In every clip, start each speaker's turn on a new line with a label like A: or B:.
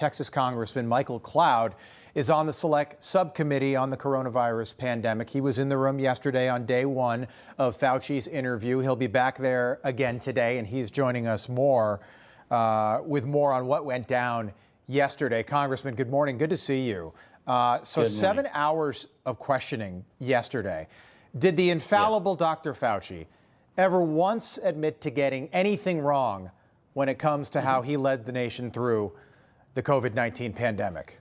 A: Texas Congressman Michael Cloud is on the select subcommittee on the coronavirus pandemic. He was in the room yesterday on day one of Fauci's interview. He'll be back there again today, and he's joining us with more on what went down yesterday. Congressman, good morning. Good to see you. So 7 hours of questioning yesterday. Did the infallible Dr. Fauci ever once admit to getting anything wrong when it comes to how he led the nation through the COVID-19 pandemic?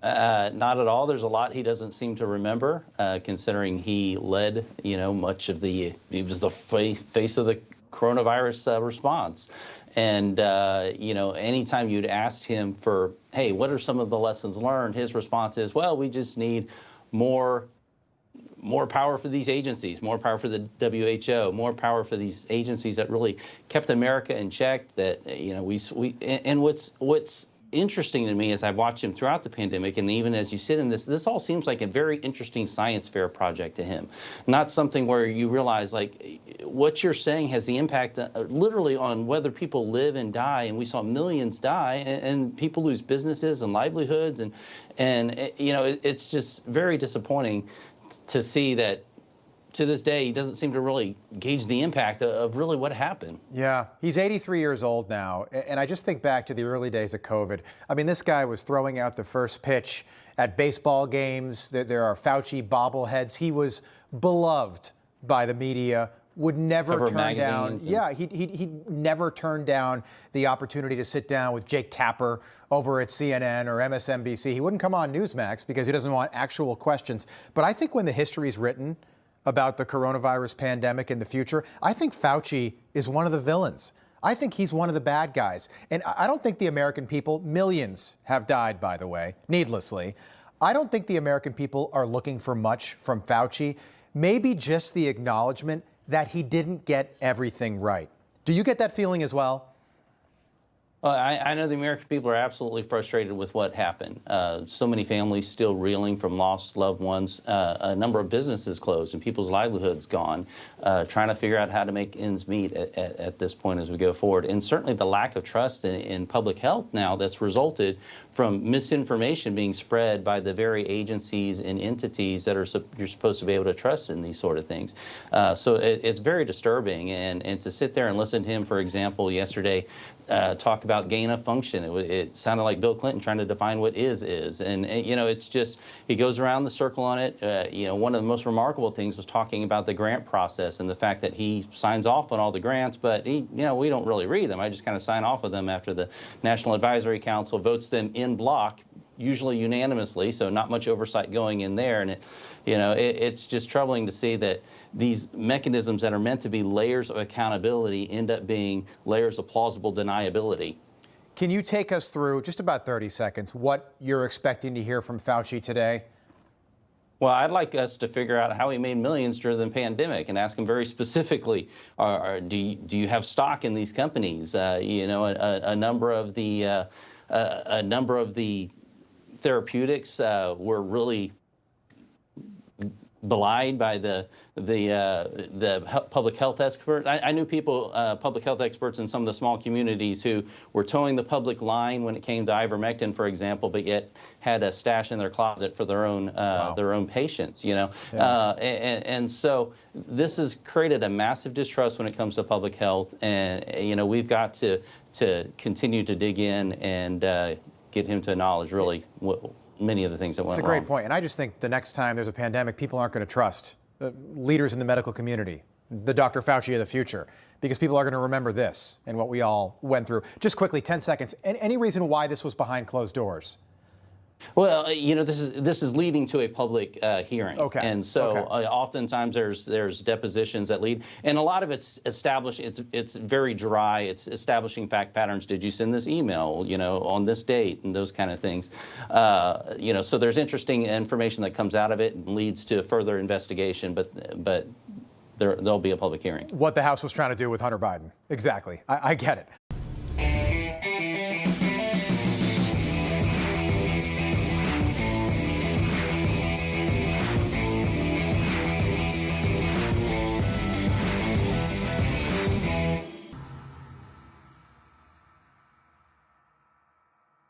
B: Not at all. There's a lot he doesn't seem to remember, considering he led, he was the face of the coronavirus response. And, anytime you'd ask him for, hey, what are some of the lessons learned? His response is, well, we just need more power for these agencies, more power for the WHO, more power for these agencies that really kept America in check. That and what's interesting to me as I've watched him throughout the pandemic, and even as you sit in this all seems like a very interesting science fair project to him, not something where you realize like what you're saying has the impact literally on whether people live and die. And we saw millions die, and people lose businesses and livelihoods, and it's just very disappointing to see that to this day he doesn't seem to really gauge the impact of really what happened.
A: Yeah, he's 83 years old now, and I just think back to the early days of COVID. I mean, this guy was throwing out the first pitch at baseball games. There are Fauci bobbleheads. He was beloved by the media, would never turn down. Yeah, he never turned down the opportunity to sit down with Jake Tapper over at CNN or MSNBC. He wouldn't come on Newsmax because he doesn't want actual questions. But I think when the history is written about the coronavirus pandemic in the future, I think Fauci is one of the villains. I think he's one of the bad guys. And I don't think the American people, millions have died, by the way, needlessly. I don't think the American people are looking for much from Fauci, maybe just the acknowledgement that he didn't get everything right. Do you get that feeling as well?
B: Well, I know the American people are absolutely frustrated with what happened. So many families still reeling from lost loved ones, a number of businesses closed and people's livelihoods gone, trying to figure out how to make ends meet at this point as we go forward. And certainly the lack of trust in public health now that's resulted from misinformation being spread by the very agencies and entities that you're supposed to be able to trust in these sort of things. So it's very disturbing. And to sit there and listen to him, for example, yesterday, talk about gain of function. It sounded like Bill Clinton trying to define what is. And it's just, he goes around the circle on it. One of the most remarkable things was talking about the grant process and the fact that he signs off on all the grants, but we don't really read them. I just kind of sign off of them after the National Advisory Council votes them in block, usually unanimously, so not much oversight going in there. And it's just troubling to see that these mechanisms that are meant to be layers of accountability end up being layers of plausible deniability.
A: Can you take us through, just about 30 seconds, what you're expecting to hear from Fauci today?
B: Well, I'd like us to figure out how he made millions during the pandemic and ask him very specifically, do you have stock in these companies? A number of the therapeutics were really belied by the public health experts. I knew people, public health experts in some of the small communities who were towing the public line when it came to ivermectin, for example, but yet had a stash in their closet for their own patients. Yeah. And so this has created a massive distrust when it comes to public health, and we've got to continue to dig in and get him to acknowledge really many of the things that went wrong.
A: It's a great point. And I just think the next time there's a pandemic, people aren't going to trust leaders in the medical community, the Dr. Fauci of the future, because people are going to remember this and what we all went through. Just quickly, 10 seconds. Any reason why this was behind closed doors?
B: Well, this is leading to a public hearing.
A: Okay.
B: And so oftentimes there's depositions that lead, and a lot of it's established. It's very dry. It's establishing fact patterns. Did you send this email, on this date, and those kind of things. So there's interesting information that comes out of it and leads to further investigation. But there'll be a public hearing.
A: What the House was trying to do with Hunter Biden. Exactly. I get it.